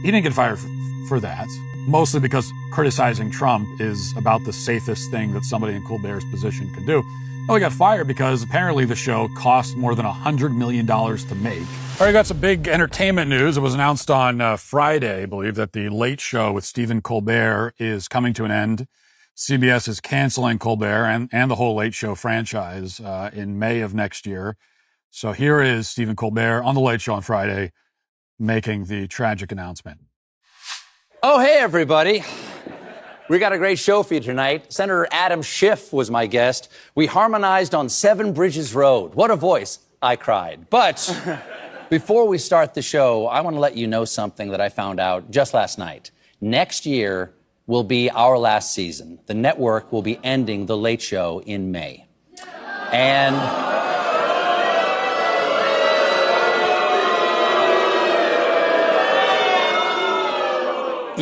He didn't get fired for that, mostly because criticizing Trump is about the safest thing that somebody in Colbert's position can do. No, he got fired because apparently the show cost more than $100 million to make. All right, got some big entertainment news. It was announced on Friday, I believe, that the Late Show with Stephen Colbert is coming to an end. CBS is canceling Colbert and the whole Late Show franchise in May of next year. So here is Stephen Colbert on the Late Show on Friday making the tragic announcement. Oh, hey, everybody. We got a great show for you tonight. Senator Adam Schiff was my guest. We harmonized on Seven Bridges Road. What a voice. I cried. But before we start the show, I want to let you know something that I found out just last night. Next year will be our last season. The network will be ending The Late Show in May. And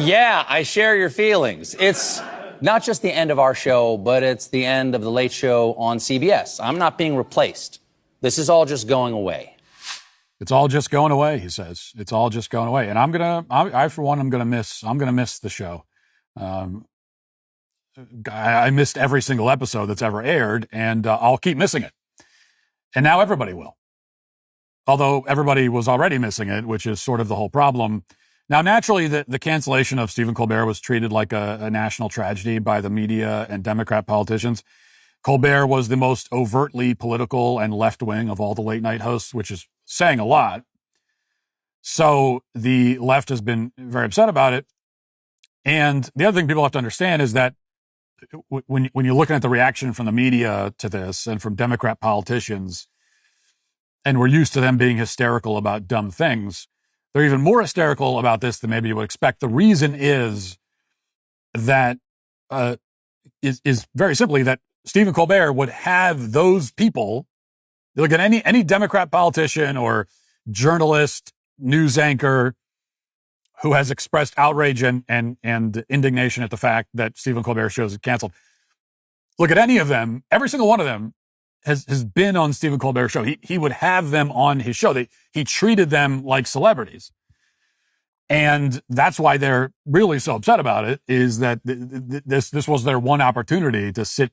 yeah, I share your feelings. It's not just the end of our show, but it's the end of The Late Show on CBS. I'm not being replaced. This is all just going away. It's all just going away, he says. It's all just going away. And I for one, I'm going to miss the show. I missed every single episode that's ever aired, and I'll keep missing it. And now everybody will. Although everybody was already missing it, which is sort of the whole problem. Now, naturally, the cancellation of Stephen Colbert was treated like a national tragedy by the media and Democrat politicians. Colbert was the most overtly political and left-wing of all the late-night hosts, which is saying a lot. So the left has been very upset about it. And the other thing people have to understand is that when you're looking at the reaction from the media to this and from Democrat politicians, and we're used to them being hysterical about dumb things, they're even more hysterical about this than maybe you would expect. The reason is that is very simply that Stephen Colbert would have those people. Look at any Democrat politician or journalist, news anchor who has expressed outrage and indignation at the fact that Stephen Colbert shows is canceled. Look at any of them. Every single one of them has been on Stephen Colbert's show. He would have them on his show. He treated them like celebrities. And that's why they're really so upset about it, is that this was their one opportunity to sit,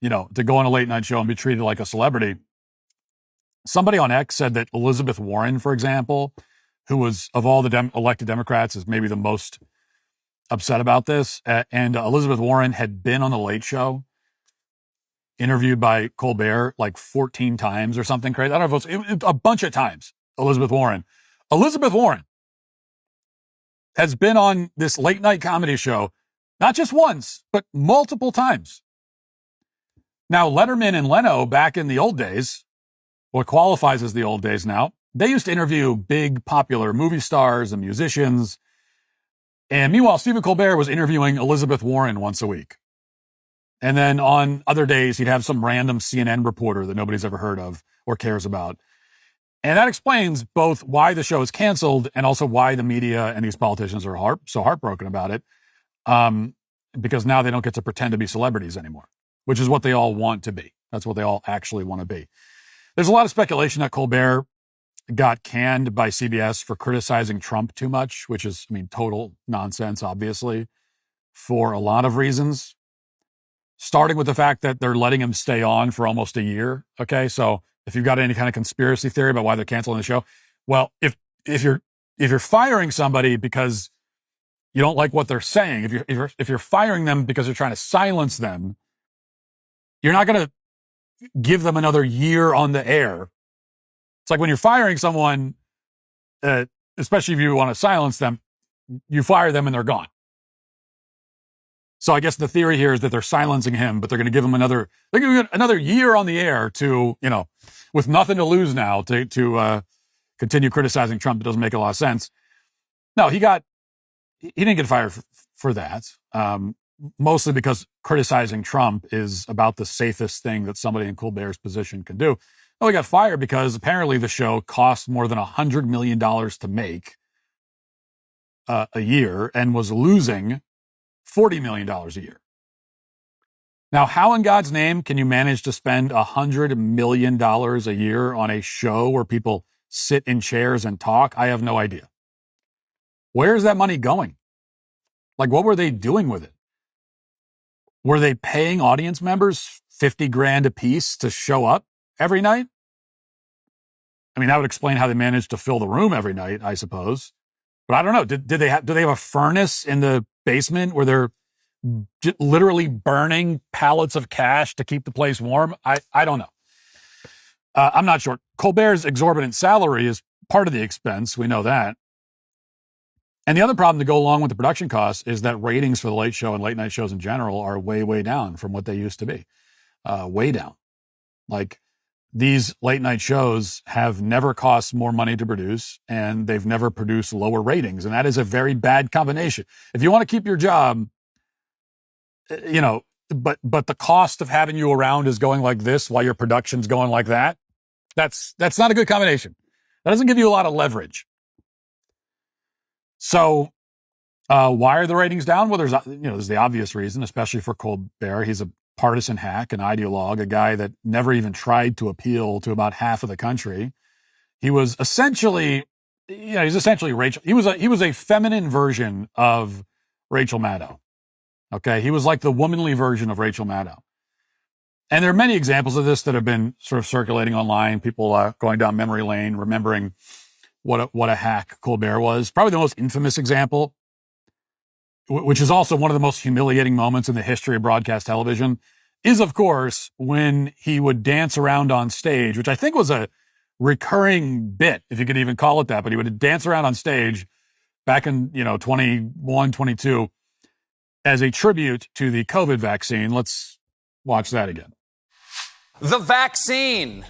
to go on a late night show and be treated like a celebrity. Somebody on X said that Elizabeth Warren, for example, who was, of all the elected Democrats, is maybe the most upset about this. And Elizabeth Warren had been on the Late Show, interviewed by Colbert like 14 times or something crazy. I don't know if it was a bunch of times. Elizabeth Warren has been on this late night comedy show, not just once, but multiple times. Now, Letterman and Leno back in the old days, what qualifies as the old days now, they used to interview big popular movie stars and musicians. And meanwhile, Stephen Colbert was interviewing Elizabeth Warren once a week. And then on other days, he'd have some random CNN reporter that nobody's ever heard of or cares about. And that explains both why the show is canceled and also why the media and these politicians are so heartbroken about it. Because now they don't get to pretend to be celebrities anymore, which is what they all want to be. That's what they all actually want to be. There's a lot of speculation that Colbert got canned by CBS for criticizing Trump too much, which is, total nonsense, obviously, for a lot of reasons. Starting with the fact that they're letting him stay on for almost a year. Okay, so if you've got any kind of conspiracy theory about why they're canceling the show, well, if you're firing somebody because you don't like what they're saying, if you're firing them because you're trying to silence them, you're not going to give them another year on the air. It's like when you're firing someone, especially if you want to silence them, you fire them and they're gone. So I guess the theory here is that they're silencing him, but they're going to give him another year on the air to, with nothing to lose now to continue criticizing Trump. It doesn't make a lot of sense. No, he didn't get fired for that. Mostly because criticizing Trump is about the safest thing that somebody in Colbert's position can do. No, he got fired because apparently the show cost more than $100 million to make a year and was losing $40 million a year. Now, how in God's name can you manage to spend $100 million a year on a show where people sit in chairs and talk? I have no idea. Where's that money going? Like, what were they doing with it? Were they paying audience members 50 grand a piece to show up every night? I mean, that would explain how they managed to fill the room every night, I suppose. But I don't know. Do they have a furnace in the basement where they're literally burning pallets of cash to keep the place warm? I don't know. I'm not sure. Colbert's exorbitant salary is part of the expense. We know that. And the other problem to go along with the production costs is that ratings for the Late Show and late night shows in general are way, way down from what they used to be. Way down. Like, these late night shows have never cost more money to produce, and they've never produced lower ratings. And that is a very bad combination. If you want to keep your job, but the cost of having you around is going like this while your production's going like that, that's not a good combination. That doesn't give you a lot of leverage. So why are the ratings down? Well, there's the obvious reason, especially for Colbert. He's a partisan hack, an ideologue, a guy that never even tried to appeal to about half of the country. He was essentially, Rachel. He was a feminine version of Rachel Maddow. Okay. He was like the womanly version of Rachel Maddow. And there are many examples of this that have been sort of circulating online. People going down memory lane, remembering what a hack Colbert was. Probably the most infamous example, which is also one of the most humiliating moments in the history of broadcast television, is, of course, when he would dance around on stage, which I think was a recurring bit, if you could even call it that, but he would dance around on stage back in, 21, 22, as a tribute to the COVID vaccine. Let's watch that again. The vaccine.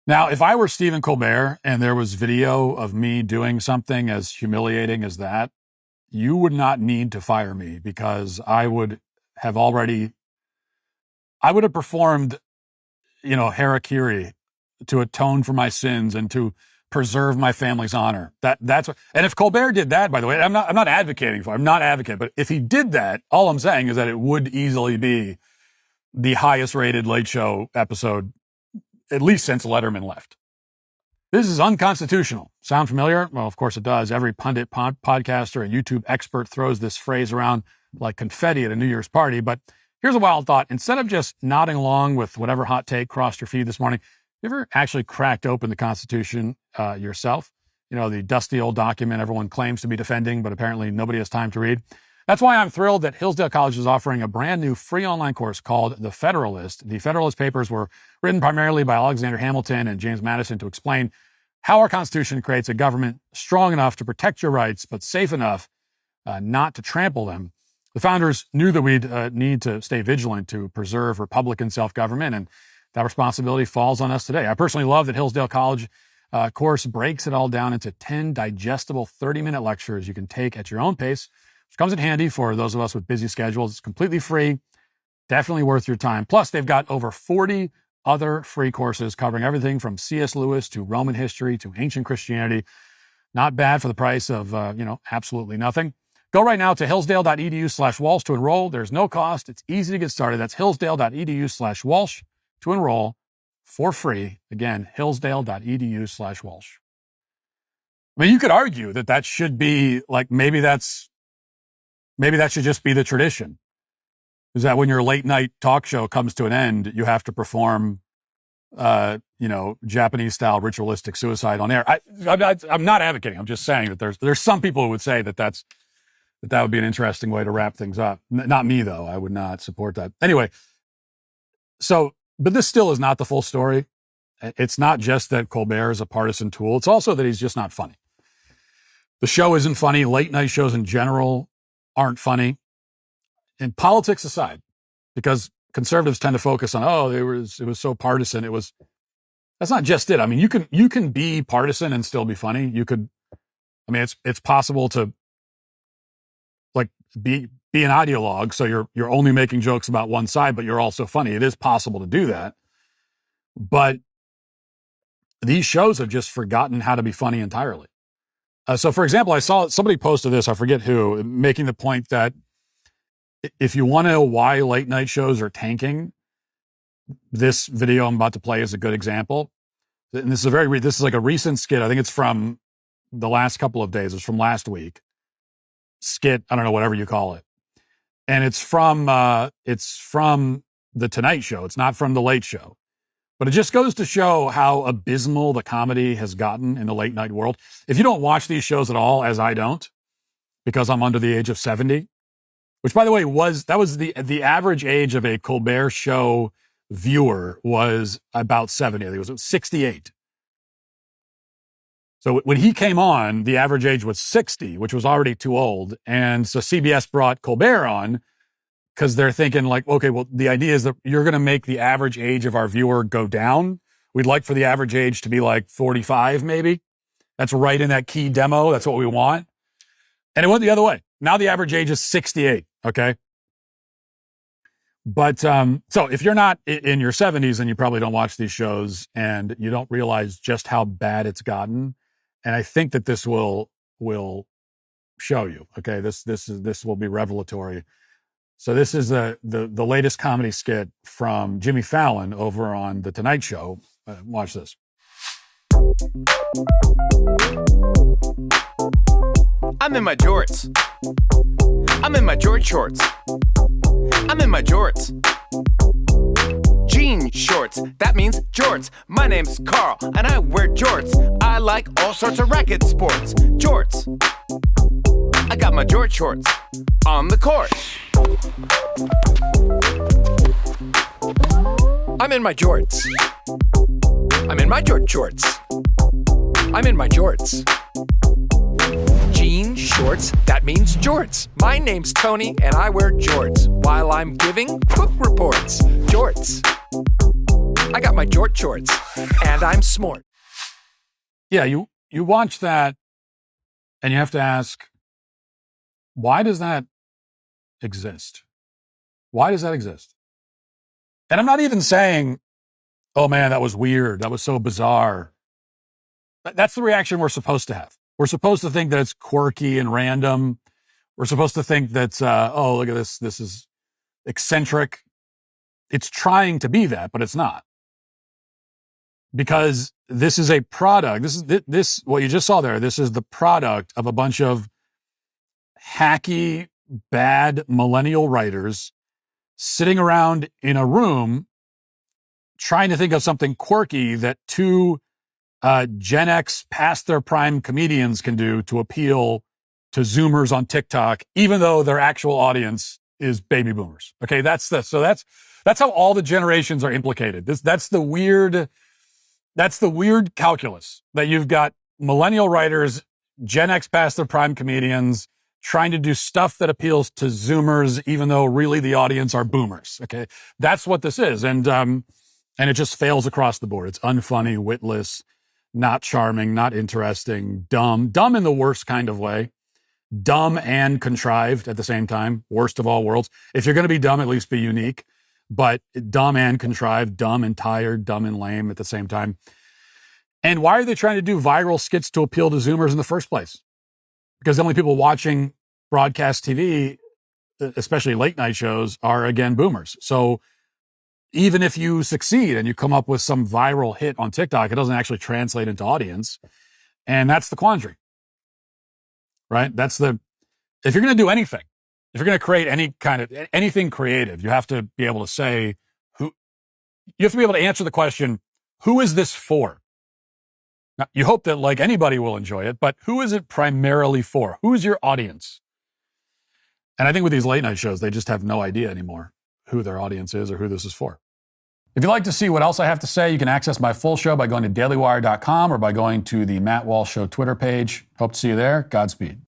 Now, if I were Stephen Colbert and there was video of me doing something as humiliating as that, you would not need to fire me, because I would have performed, harakiri to atone for my sins and to preserve my family's honor. And if Colbert did that, by the way, I'm not advocating for, I'm not advocating, but if he did that, all I'm saying is that it would easily be the highest rated Late Show episode, at least since Letterman left. This is unconstitutional. Sound familiar? Well, of course it does. Every pundit, podcaster, and YouTube expert throws this phrase around like confetti at a New Year's party. But here's a wild thought. Instead of just nodding along with whatever hot take crossed your feed this morning, you ever actually cracked open the Constitution yourself? The dusty old document everyone claims to be defending, but apparently nobody has time to read. That's why I'm thrilled that Hillsdale College is offering a brand new free online course called The Federalist. The Federalist Papers were written primarily by Alexander Hamilton and James Madison to explain how our Constitution creates a government strong enough to protect your rights, but safe enough not to trample them. The founders knew that we'd need to stay vigilant to preserve Republican self-government, and that responsibility falls on us today. I personally love that Hillsdale College course breaks it all down into 10 digestible 30-minute lectures you can take at your own pace, which comes in handy for those of us with busy schedules. It's completely free, definitely worth your time. Plus, they've got over 40 other free courses covering everything from C.S. Lewis to Roman history to ancient Christianity. Not bad for the price of, absolutely nothing. Go right now to hillsdale.edu/Walsh to enroll. There's no cost. It's easy to get started. That's hillsdale.edu/Walsh to enroll for free. Again, hillsdale.edu/Walsh. I mean, you could argue that should be like, maybe that should just be the tradition. Is that when your late night talk show comes to an end, you have to perform, Japanese style ritualistic suicide on air. I'm not advocating. I'm just saying that there's some people who would say that would be an interesting way to wrap things up. Not me though. I would not support that. Anyway. But this still is not the full story. It's not just that Colbert is a partisan tool. It's also that he's just not funny. The show isn't funny. Late night shows in general aren't funny. And politics aside, because conservatives tend to focus on, it was so partisan. That's not just it. I mean, you can be partisan and still be funny. It's possible to like be an ideologue. So you're only making jokes about one side, but you're also funny. It is possible to do that. But these shows have just forgotten how to be funny entirely. So for example, I saw somebody posted this, I forget who, making the point that if you want to know why late night shows are tanking, this video I'm about to play is a good example. And this is like a recent skit. I think it's from the last couple of days. It's from last week. Skit, I don't know, whatever you call it. And it's from the Tonight Show. It's not from the Late Show. But it just goes to show how abysmal the comedy has gotten in the late night world. If you don't watch these shows at all, as I don't, because I'm under the age of 70, which by the way was the average age of a Colbert show viewer was about 70. I think it was 68. So when he came on, the average age was 60, which was already too old. And so CBS brought Colbert on because they're thinking like, okay, well, the idea is that you're going to make the average age of our viewer go down. We'd like for the average age to be like 45, maybe. That's right in that key demo. That's what we want. And it went the other way. Now the average age is 68. Okay. But, so if you're not in your 70s and you probably don't watch these shows and you don't realize just how bad it's gotten. And I think that this will show you. Okay. This will be revelatory. So this is the latest comedy skit from Jimmy Fallon over on The Tonight Show. Watch this. I'm in my jorts. I'm in my George shorts. I'm in my jorts. Jean shorts, that means jorts. My name's Carl, and I wear jorts. I like all sorts of racket sports. Jorts. I got my George shorts on the court. I'm in my jorts. I'm in my George shorts. I'm in my jorts. Jean shorts, that means jorts. My name's Tony, and I wear jorts while I'm giving book reports. Jorts. I got my jort shorts, and I'm smart. Yeah, you watch that, and you have to ask, why does that exist? Why does that exist? And I'm not even saying, oh man, that was weird. That was so bizarre. That's the reaction we're supposed to have. We're supposed to think that it's quirky and random. We're supposed to think that, oh, look at this. This is eccentric. It's trying to be that, but it's not. Because this is a product. This what you just saw there. This is the product of a bunch of hacky, bad millennial writers sitting around in a room trying to think of something quirky that two Gen X past their prime comedians can do to appeal to Zoomers on TikTok, even though their actual audience is baby boomers. Okay, that's how all the generations are implicated. That's the weird calculus that you've got millennial writers, Gen X past their prime comedians trying to do stuff that appeals to Zoomers, even though really the audience are boomers. Okay, that's what this is, and it just fails across the board. It's unfunny, witless, not charming, not interesting, dumb in the worst kind of way, dumb and contrived at the same time. Worst of all worlds. If you're going to be dumb, at least be unique. But dumb and contrived, dumb and tired, dumb and lame at the same time. And why are they trying to do viral skits to appeal to Zoomers in the first place? Because the only people watching broadcast TV, especially late night shows, are again boomers. So even if you succeed and you come up with some viral hit on TikTok, it doesn't actually translate into audience. And that's the quandary, right? If you're going to do anything, if you're going to create anything creative, you have to be able to say you have to be able to answer the question, who is this for? Now, you hope that like anybody will enjoy it, but who is it primarily for? Who is your audience? And I think with these late night shows, they just have no idea anymore who their audience is or who this is for. If you'd like to see what else I have to say, you can access my full show by going to dailywire.com or by going to the Matt Walsh Show Twitter page. Hope to see you there. Godspeed.